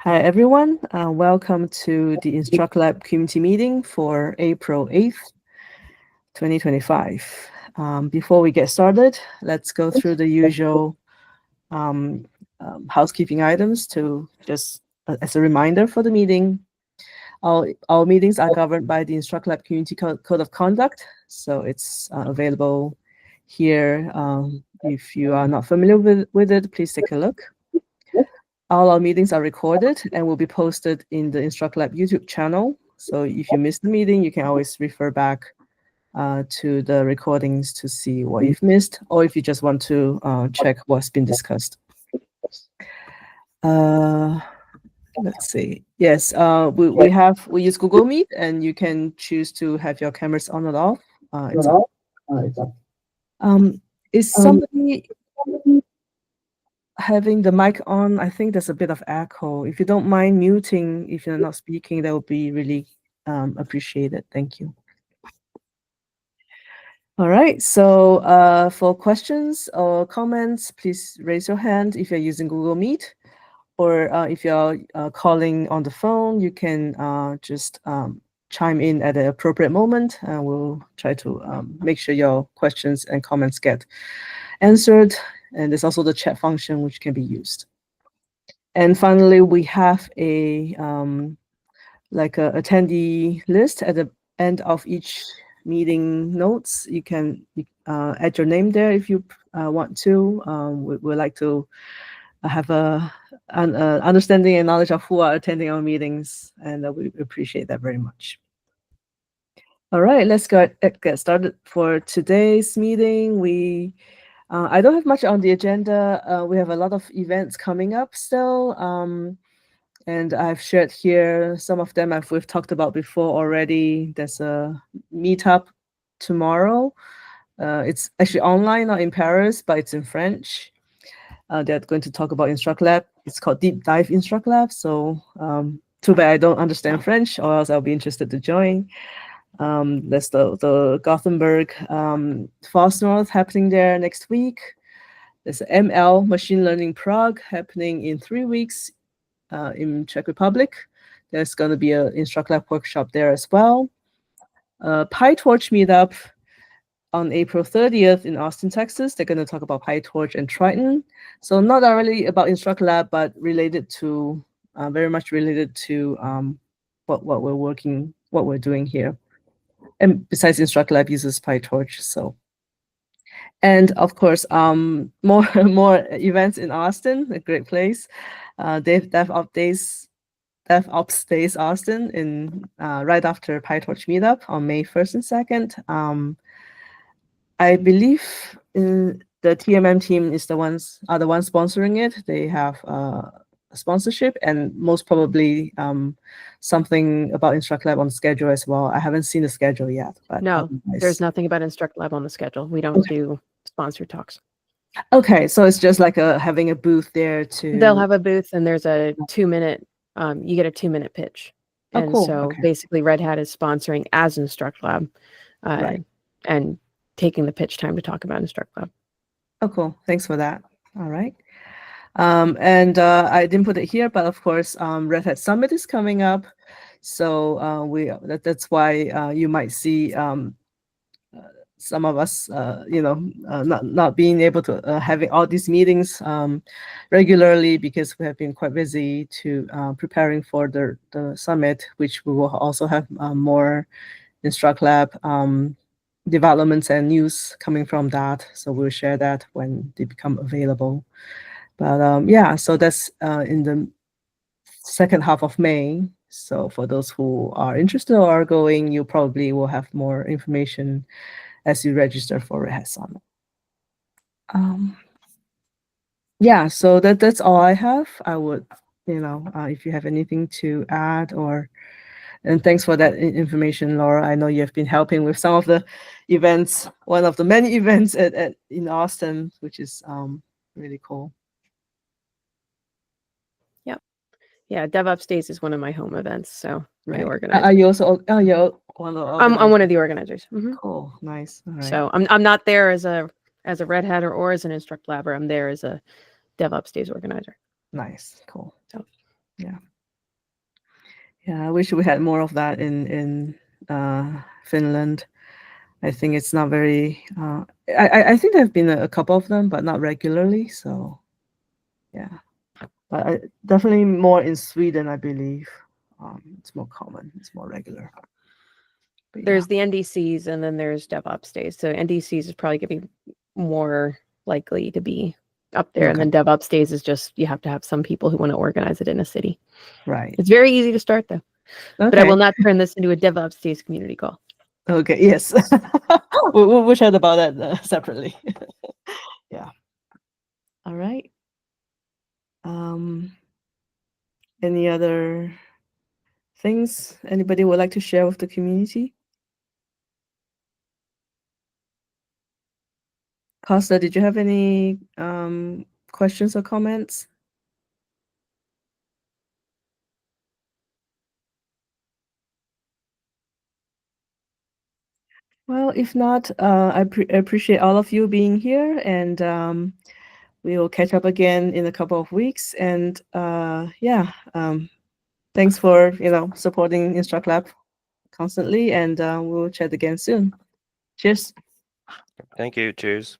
Hi, everyone. Welcome to the InstructLab community meeting for April 8th, 2025. Before we get started, let's go through the usual housekeeping items to just as a reminder for the meeting. All meetings are governed by the InstructLab Community Code of Conduct, so it's available here. If you are not familiar with it, please take a look. All our meetings are recorded and will be posted in the InstructLab YouTube channel. So if you missed the meeting, you can always refer back to the recordings to see what you've missed, or if you just want to check what's been discussed. Let's see. Yes, we use Google Meet, and you can choose to have your cameras on or off. It's up. Is somebody having the mic on? I think there's a bit of echo. If you don't mind muting if you're not speaking, that would be really appreciated. Thank you. All right, so for questions or comments, please raise your hand if you're using Google Meet, or if you're calling on the phone, you can just chime in at the appropriate moment, and we'll try to make sure your questions and comments get answered. And there's also the chat function which can be used. And finally, we have a attendee list at the end of each meeting notes. You can add your name there if you want to. We'd like to have an understanding and knowledge of who are attending our meetings, and we appreciate that very much. All right, let's get started for today's meeting. I don't have much on the agenda. We have a lot of events coming up still, and I've shared here some of them we've talked about before already. There's a meetup tomorrow. It's actually online, not in Paris, but it's in French. They're going to talk about InstructLab. It's called Deep Dive InstructLab. So too bad I don't understand French, or else I'll be interested to join. There's the Gothenburg False North happening there next week. There's ML Machine Learning Prague happening in 3 weeks in Czech Republic. There's going to be an InstructLab workshop there as well. PyTorch meetup on April 30th in Austin, Texas. They're going to talk about PyTorch and Triton. So not really about InstructLab, but related to, very much related to what we're doing here. And besides, InstructLab uses PyTorch. So, and of course, more events in Austin, a great place. DevOps Days Austin in right after PyTorch meetup on May 1st and 2nd. I believe the TMM team are the ones sponsoring it. They have a sponsorship, and most probably something about InstructLab on the schedule as well. I haven't seen the schedule yet. But no, there's nothing about InstructLab on the schedule. We don't do sponsor talks. Okay, so it's just like having a booth there to. They'll have a booth, and there's a 2-minute. You get a 2-minute pitch, and cool. So basically, Red Hat is sponsoring as InstructLab, right, and taking the pitch time to talk about InstructLab. Oh, cool. Thanks for that. All right. And I didn't put it here, but of course, Red Hat Summit is coming up. So that's why you might see some of us, not being able to having all these meetings regularly, because we have been quite busy to preparing for the summit, which we will also have more InstructLab developments and news coming from that. So we'll share that when they become available. But yeah, so that's in the second half of May. So for those who are interested or are going, you probably will have more information as you register for Red Hat Summit. Yeah, so that's all I have. I would, if you have anything to add and thanks for that information, Laura. I know you have been helping with some of the events, one of the many events in Austin, which is really cool. Yep. Yeah, DevOps Days is one of my home events, so right. I organize. Are you also? Oh, you're one of the organizers. I'm one of the organizers. Mm-hmm. Cool, nice. All right. So I'm not there as a Red Hatter or as an InstructLabber. I'm there as a DevOps Days organizer. Nice, cool. So yeah. Yeah, I wish we had more of that in Finland. I think it's not very. I think there have been a couple of them, but not regularly. So, yeah, but definitely more in Sweden, I believe. It's more common. It's more regular. But yeah, There's the NDCs and then there's DevOps days. So NDCs is probably going to be more likely to be up there. And okay, then DevOps days is just you have to have some people who want to organize it in a city. right. It's very easy to start though. But I Okay, will not turn this into a DevOps days community call. okay, yes. We'll chat about that separately. Yeah. All right. Any other things anybody would like to share with the community? Costa, did you have any questions or comments? Well, if not, I appreciate all of you being here, and we will catch up again in a couple of weeks. And yeah, thanks for supporting InstructLab constantly, and we'll chat again soon. Cheers. Thank you. Cheers.